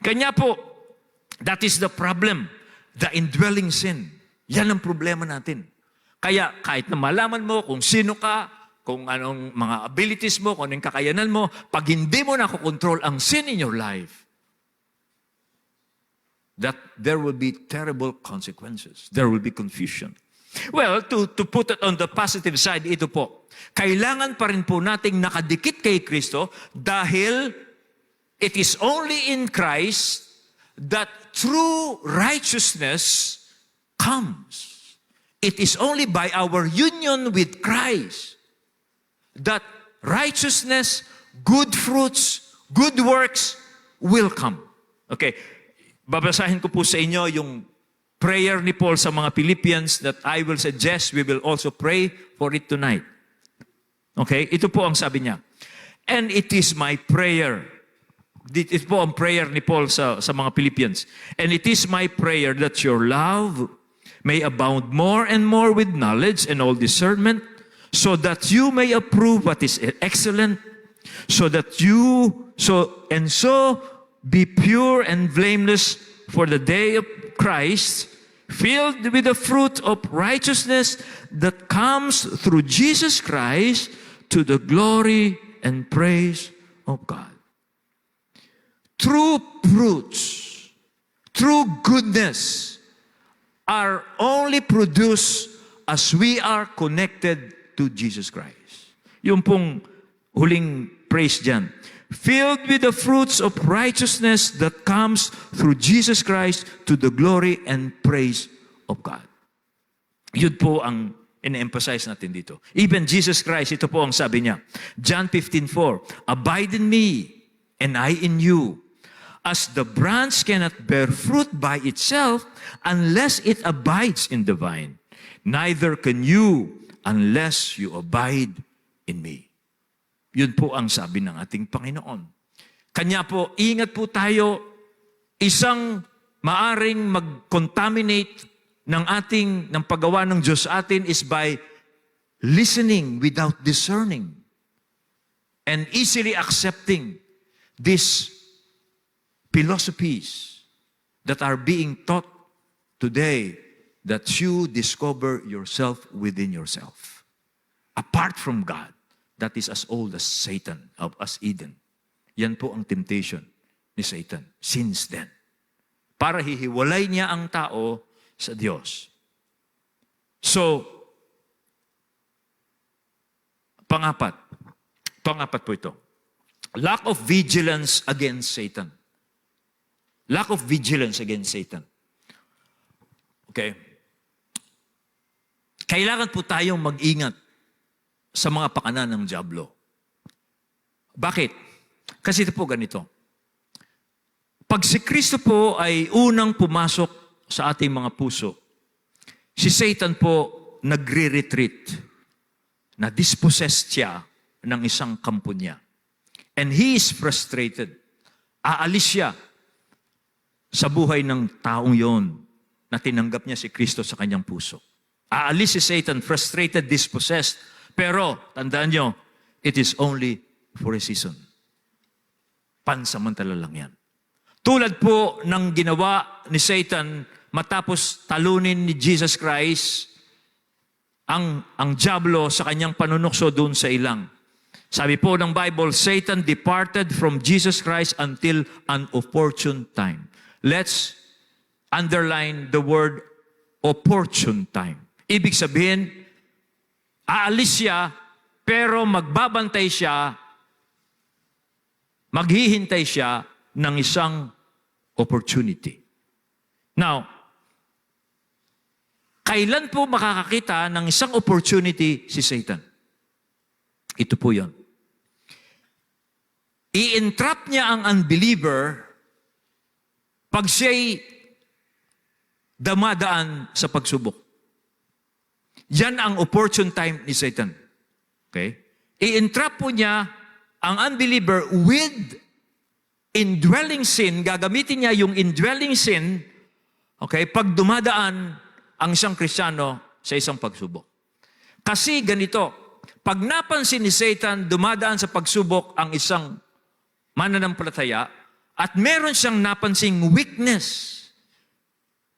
Kanya po, that is the problem. The indwelling sin. Yan ang problema natin. Kaya kahit na malaman mo kung sino ka, kung anong mga abilities mo, kung anong kakayanan mo, pag hindi mo nakokontrol ang sin in your life, that there will be terrible consequences. There will be confusion. Well, to put it on the positive side, ito po. Kailangan pa rin po nating nakadikit kay Kristo dahil it is only in Christ that true righteousness comes. It is only by our union with Christ that righteousness, good fruits, good works will come. Okay, babasahin ko po sa inyo yung prayer ni Paul sa mga Philippians that I will suggest we will also pray for it tonight. Okay, ito po ang sabi niya. And it is my prayer. Ito po ang prayer ni Paul sa mga Philippians. And it is my prayer that your love may abound more and more with knowledge and all discernment, so that you may approve what is excellent, so be pure and blameless for the day of Christ, filled with the fruit of righteousness that comes through Jesus Christ to the glory and praise of God. True fruits, true goodness are only produced as we are connected to Jesus Christ. Yung pong huling praise dyan. Filled with the fruits of righteousness that comes through Jesus Christ to the glory and praise of God. Yun po ang in-emphasize natin dito. Even Jesus Christ, ito po ang sabi niya. John 15:4, abide in me and I in you. As the branch cannot bear fruit by itself unless it abides in the vine, neither can you unless you abide in me. Yun po ang sabi ng ating Panginoon. Kanya po, ingat po tayo, isang maaring mag-contaminate ng paggawa ng Diyos sa atin is by listening without discerning and easily accepting these philosophies that are being taught today that you discover yourself within yourself. Apart from God, that is as old as Satan, as Eden. Yan po ang temptation ni Satan since then. Para hihiwalay niya ang tao sa Diyos. So, pangapat po ito. Lack of vigilance against Satan. Lack of vigilance against Satan. Okay? Kailangan po tayong mag-ingat sa mga pakanan ng dyablo. Bakit? Kasi ito po ganito. Pag si Kristo po ay unang pumasok sa ating mga puso, si Satan po nagre-retreat, na dispossessed siya ng isang kampo niya. And he is frustrated. Aalis siya sa buhay ng taong yon na tinanggap niya si Kristo sa kanyang puso. Aalis si Satan, frustrated, dispossessed. Pero, tandaan nyo, it is only for a season. Pansamantala lang yan. Tulad po ng ginawa ni Satan matapos talunin ni Jesus Christ ang dyablo sa kanyang panunukso doon sa ilang. Sabi po ng Bible, Satan departed from Jesus Christ until an opportune time. Let's underline the word opportune time. Ibig sabihin, aalis siya, pero magbabantay siya, maghihintay siya ng isang opportunity. Now, kailan po makakakita ng isang opportunity si Satan? Ito po yun. I-entrap niya ang unbeliever pag siya'y damadaan sa pagsubok. Yan ang opportune time ni Satan. Okay? I-entrap po niya ang unbeliever with indwelling sin. Gagamitin niya yung indwelling sin, okay, pag dumadaan ang isang Kristiyano sa isang pagsubok. Kasi ganito, pag napansin ni Satan, dumadaan sa pagsubok ang isang mananampalataya at meron siyang napansing weakness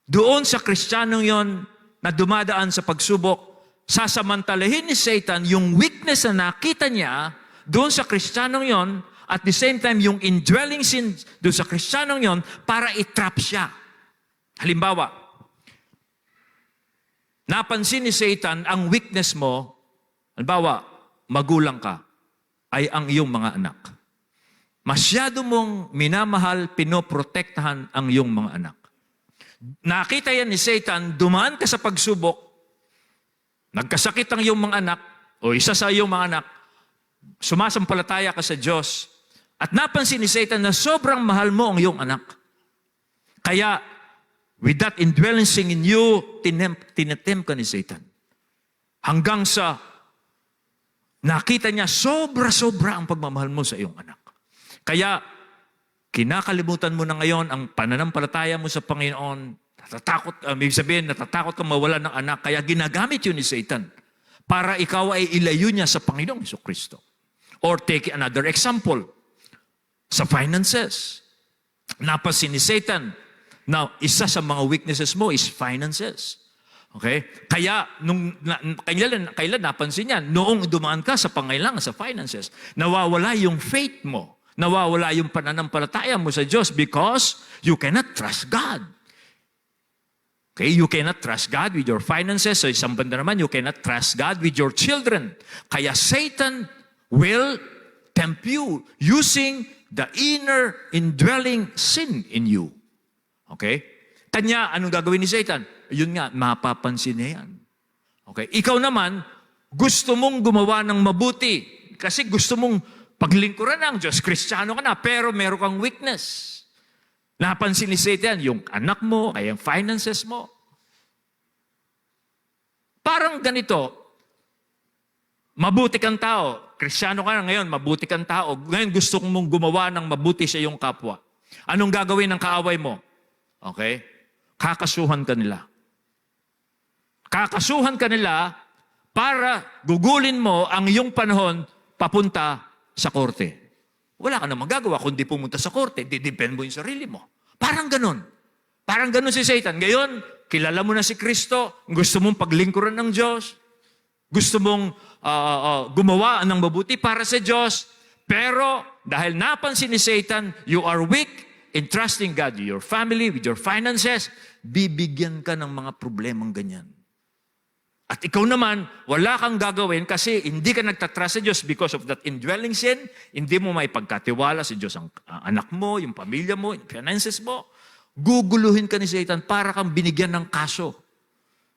doon sa Kristiyanong yon na dumadaan sa pagsubok, sasamantalahin ni Satan yung weakness na nakita niya doon sa Kristiyanong yon at the same time yung indwelling sin doon sa Kristiyanong yon para i-trap siya. Halimbawa, napansin ni Satan ang weakness mo. Halimbawa, magulang ka, ay ang iyong mga anak. Masyado mong minamahal, pinoprotektahan ang iyong mga anak. Nakita yan ni Satan, dumaan ka sa pagsubok, nagkasakit ang iyong mga anak, o isa sa iyong mga anak, sumasampalataya ka sa Diyos, at napansin ni Satan na sobrang mahal mo ang iyong anak. Kaya, with that indwelling in you, tinetempt ka ni Satan. Hanggang sa nakita niya, sobra-sobra ang pagmamahal mo sa iyong anak. Kaya, kinakalimutan mo na ngayon ang pananampalataya mo sa Panginoon. May sabihin, natatakot kang mawala ng anak. Kaya ginagamit yun ni Satan para ikaw ay ilayo niya sa Panginoong Jesucristo. Or take another example, sa finances. Napansin ni Satan, now, isa sa mga weaknesses mo is finances. Okay? Kaya, kailan napansin niya? Noong dumaan ka sa pangailangan sa finances, nawawala yung faith mo. Nawawala yung pananampalataya mo sa Diyos because you cannot trust God. Okay? You cannot trust God with your finances. So, isang banda naman, you cannot trust God with your children. Kaya Satan will tempt you using the inner indwelling sin in you. Okay? Kanya, anong gagawin ni Satan? Yun nga, mapapansin niya yan. Okay? Ikaw naman, gusto mong gumawa ng mabuti. Kasi gusto mong paglingkuran ng Diyos. Kristiyano ka na, pero meron kang weakness. Napansin ni Satan, yung anak mo, kaya yung finances mo. Parang ganito, mabuti kang tao. Kristiyano ka na ngayon, mabuti kang tao. Ngayon gusto mong gumawa ng mabuti sa iyong kapwa. Anong gagawin ng kaaway mo? Okay? Kakasuhan ka nila. Kakasuhan ka nila para gugulin mo ang iyong panahon papunta sa korte. Wala ka na magagawa kundi pumunta sa korte. Didepend mo yung sarili mo. Parang ganun. Parang ganun si Satan. Ngayon, kilala mo na si Kristo. Gusto mong paglingkuran ng Diyos. Gusto mong gumawa ng mabuti para sa Diyos. Pero dahil napansin ni Satan, you are weak in trusting God with your family, with your finances, bibigyan ka ng mga problemang ganyan. At ikaw naman, wala kang gagawin kasi hindi ka nagtatrust sa Diyos because of that indwelling sin. Hindi mo may pagkatiwala sa Diyos ang anak mo, yung pamilya mo, yung finances mo. Guguluhin ka ni Satan para kang binigyan ng kaso.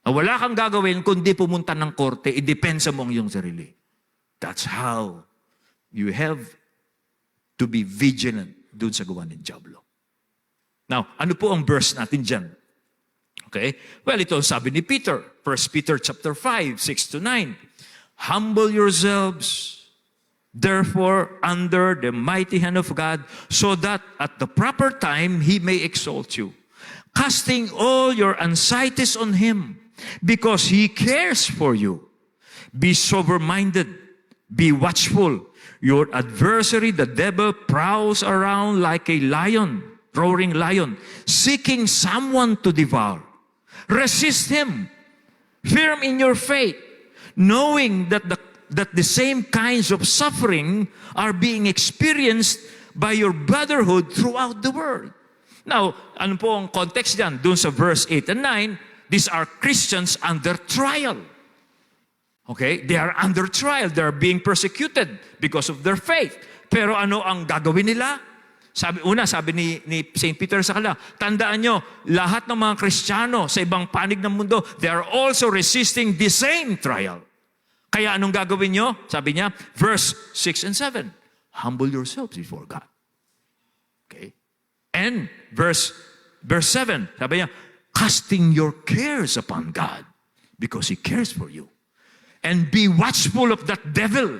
Na wala kang gagawin kundi pumunta ng korte, idepensa mo ang iyong sarili. That's how you have to be vigilant dun sa gawa ng Diablo. Now, ano po ang verse natin dyan? Okay? Well, ito sabi ni Peter, 1 Peter chapter 5, 6-9. Humble yourselves, therefore, under the mighty hand of God, so that at the proper time He may exalt you, casting all your anxieties on Him, because He cares for you. Be sober-minded, be watchful. Your adversary, the devil, prowls around like a lion, roaring lion, seeking someone to devour. Resist him, firm in your faith, knowing that the same kinds of suffering are being experienced by your brotherhood throughout the world. Now, ano po ang context dyan? Doon sa verse 8 and 9, these are Christians under trial. Okay? They are under trial. They are being persecuted because of their faith. Pero ano ang gagawin nila? Sabi ni St. Peter sa kanila, tandaan nyo, lahat ng mga Kristiyano sa ibang panig ng mundo, they are also resisting the same trial. Kaya anong gagawin nyo? Sabi niya, verse 6 and 7, humble yourselves before God. Okay? And verse 7, sabi niya, casting your cares upon God because He cares for you. And be watchful of that devil.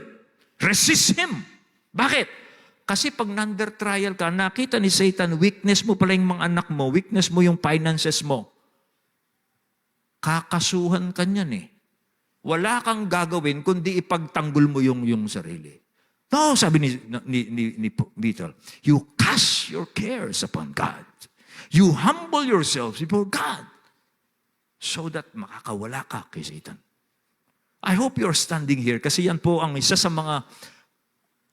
Resist him. Bakit? Kasi pag under trial ka, nakita ni Satan, weakness mo pala yung mga anak mo, weakness mo yung finances mo. Kakasuhan ka niyan eh. Wala kang gagawin kundi ipagtanggol mo yung sarili. No, sabi ni Peter, you cast your cares upon God. You humble yourselves before God so that makakawala ka kay Satan. I hope you're standing here kasi yan po ang isa sa mga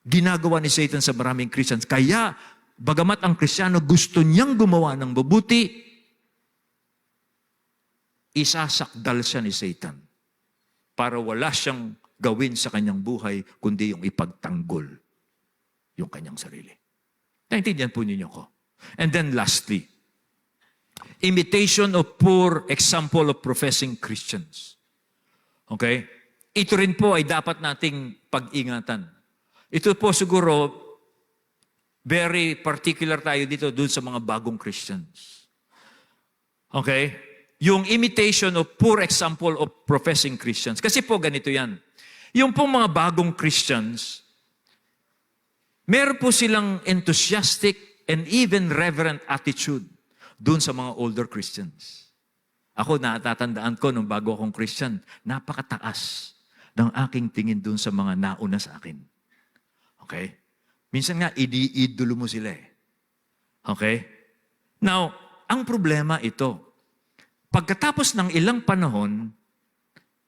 ginagawa ni Satan sa maraming Christians. Kaya, bagamat ang Kristiyano gusto niyang gumawa ng mabuti, isasakdal siya ni Satan para wala siyang gawin sa kanyang buhay kundi yung ipagtanggol yung kanyang sarili. Naintindihan po ninyo ko. And then lastly, imitation of poor example of professing Christians. Okay? Ito rin po ay dapat nating pag-ingatan. Ito po siguro, very particular tayo dito dun sa mga bagong Christians. Okay? Yung imitation of poor example of professing Christians. Kasi po ganito yan. Yung pong mga bagong Christians, meron po silang enthusiastic and even reverent attitude dun sa mga older Christians. Ako, natatandaan ko nung bago akong Christian, napakataas ng aking tingin dun sa mga nauna sa akin. Okay? Minsan nga, idolo mo sila eh. Okay? Now, ang problema ito, pagkatapos ng ilang panahon,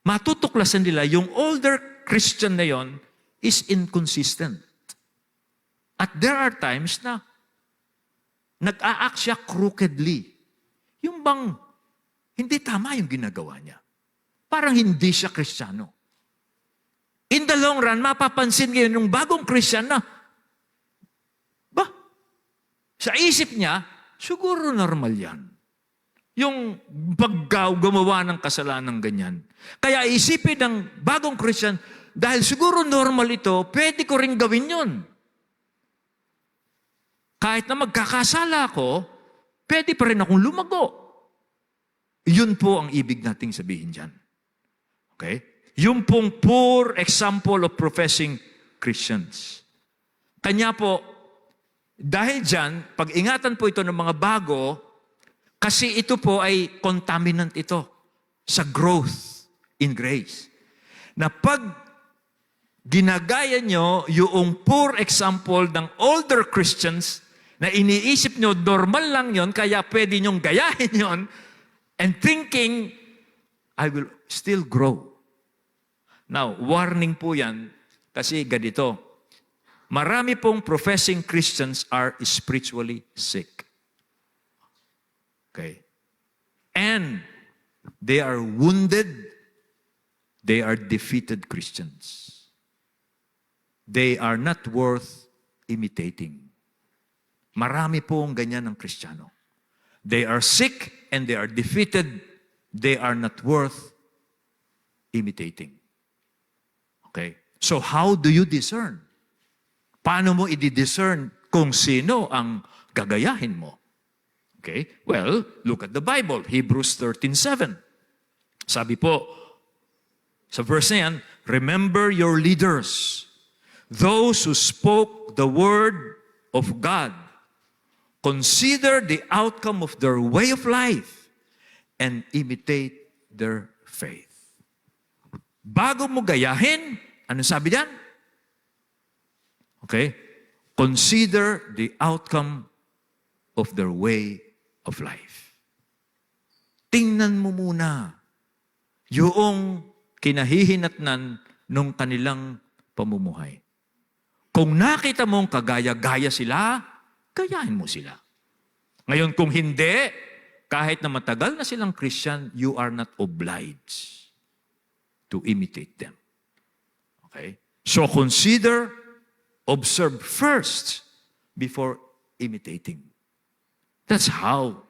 matutuklasan nila yung older Christian na yon is inconsistent. At there are times na nag-a-act siya crookedly. Yung bang hindi tama yung ginagawa niya. Parang hindi siya Kristiyano. In the long run, mapapansin ngayon yung bagong Christian na, sa isip niya, siguro normal yan. Yung gumawa ng kasalanan ganyan. Kaya isipin ng bagong Christian, dahil siguro normal ito, pwede ko rin gawin yun. Kahit na magkakasala ako, pwede pa rin akong lumago. Yun po ang ibig nating sabihin dyan. Okay? Yung pong poor example of professing Christians. Kanya po, dahil dyan, pag-ingatan po ito ng mga bago, kasi ito po ay contaminant ito sa growth in grace. Na pag ginagaya nyo yung poor example ng older Christians na iniisip nyo, normal lang yon, kaya pwede nyong gayahin yon, and thinking, I will still grow. Now, warning po yan, kasi ganito, marami pong professing Christians are spiritually sick. Okay? And they are wounded, they are defeated Christians. They are not worth imitating. Marami pong ganyan ng Kristiyano. They are sick and they are defeated. They are not worth imitating. Okay? So how do you discern? Paano mo i-discern kung sino ang gagayahin mo? Okay? Well, look at the Bible. Hebrews 13:7. Sabi po, sa verse na yan, remember your leaders, those who spoke the word of God. Consider the outcome of their way of life and imitate their faith. Bago mo gayahin, ano sabi diyan? Okay? Consider the outcome of their way of life. Tingnan mo muna yung kinahihinatnan nung kanilang pamumuhay. Kung nakita mong kagaya-gaya sila, gayahin mo sila. Ngayon, kung hindi, kahit na matagal na silang Christian, you are not obliged to imitate them. Okay? So consider, observe first before imitating. That's how.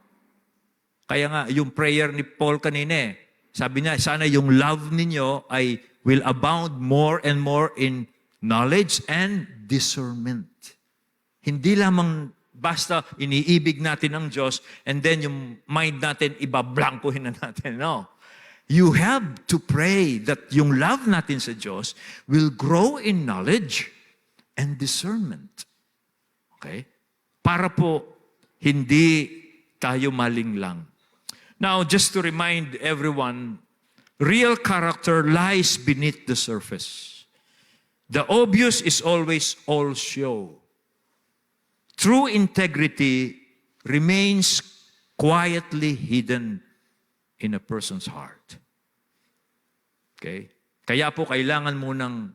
Kaya nga, yung prayer ni Paul kanina, sabi niya, sana yung love ninyo ay will abound more and more in knowledge and discernment. Hindi lamang basta iniibig natin ang Diyos and then yung mind natin ibablankohin na natin. No. You have to pray that yung love natin sa Diyos will grow in knowledge and discernment. Okay? Para po hindi tayo maling lang. Now, just to remind everyone, Real character lies beneath the surface. The obvious is always all show. True integrity remains quietly hidden in a person's heart. Okay? Kaya po kailangan mo ng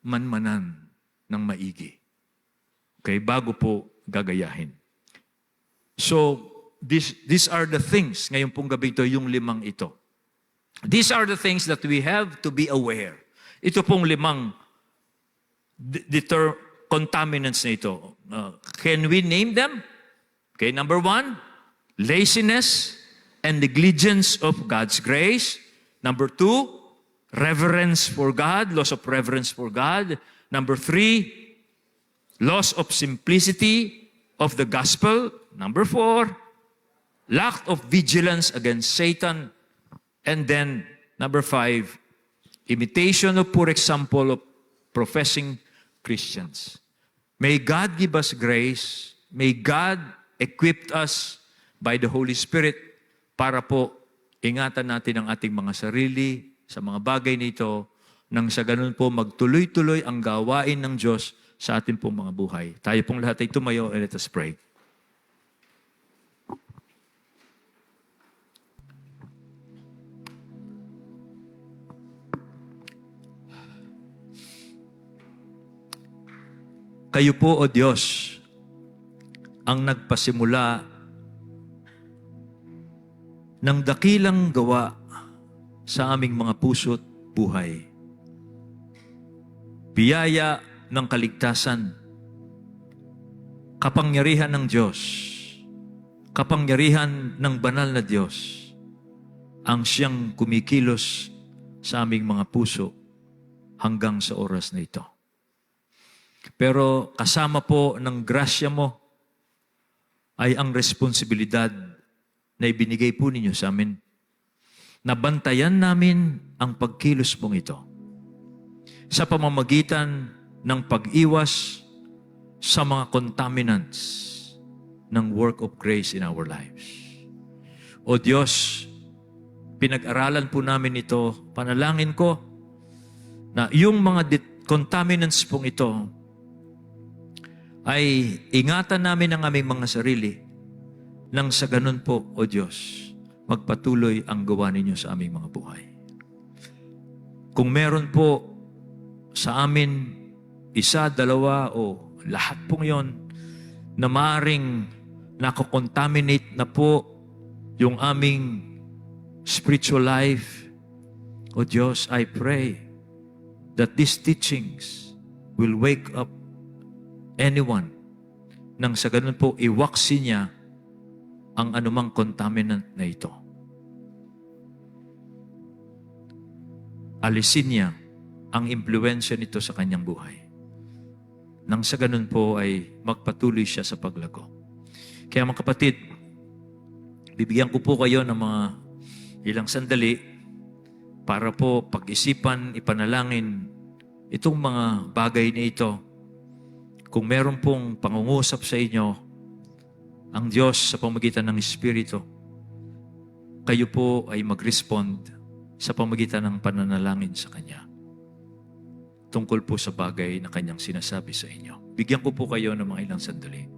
manmanan ng maigi. Okay? Bago po gagayahin. So, these are the things, ngayon pong gabi ito, yung 5 ito. These are the things that we have to be aware. Ito pong 5 contaminants na ito. Can we name them? Okay, number 1, laziness and negligence of God's grace. Number 2, reverence for God, loss of reverence for God. Number 3, loss of simplicity of the gospel. Number 4, lack of vigilance against Satan. And then, number 5, imitation of poor example of professing Christians. May God give us grace. May God equip us by the Holy Spirit para po ingatan natin ang ating mga sarili sa mga bagay nito nang sa ganun po magtuloy-tuloy ang gawain ng Diyos sa ating pong mga buhay. Tayo pong lahat ay tumayo and let us pray. Kayo po, O Diyos, ang nagpasimula ng dakilang gawa sa aming mga puso't buhay. Biyaya ng kaligtasan, kapangyarihan ng Diyos, kapangyarihan ng banal na Diyos, ang siyang kumikilos sa aming mga puso hanggang sa oras na ito. Pero kasama po ng grasya mo ay ang responsibilidad na ibinigay po ninyo sa amin. Nabantayan namin ang pagkilos mong ito sa pamamagitan ng pag-iwas sa mga contaminants ng work of grace in our lives. O Diyos, pinag-aralan po namin ito, panalangin ko na yung mga contaminants pong ito ay ingatan namin ang aming mga sarili nang sa ganun po, O Diyos, magpatuloy ang gawa ninyo sa aming mga buhay. Kung meron po sa amin 1, 2, o lahat pong yon na maaring nakakontaminate na po yung aming spiritual life, O Diyos, I pray that these teachings will wake up anyone nang sa ganun po iwaksi niya ang anumang contaminant na ito. Alisin niya ang impluensya nito sa kanyang buhay. Nang sa ganun po ay magpatuloy siya sa paglago. Kaya mga kapatid, bibigyan ko po kayo ng mga ilang sandali para po pag-isipan, ipanalangin itong mga bagay na ito. Kung meron pong pangungusap sa inyo, ang Diyos sa pamamagitan ng Espiritu, kayo po ay mag-respond sa pamamagitan ng pananalangin sa Kanya. Tungkol po sa bagay na Kanyang sinasabi sa inyo. Bigyan ko po kayo ng mga ilang sandali.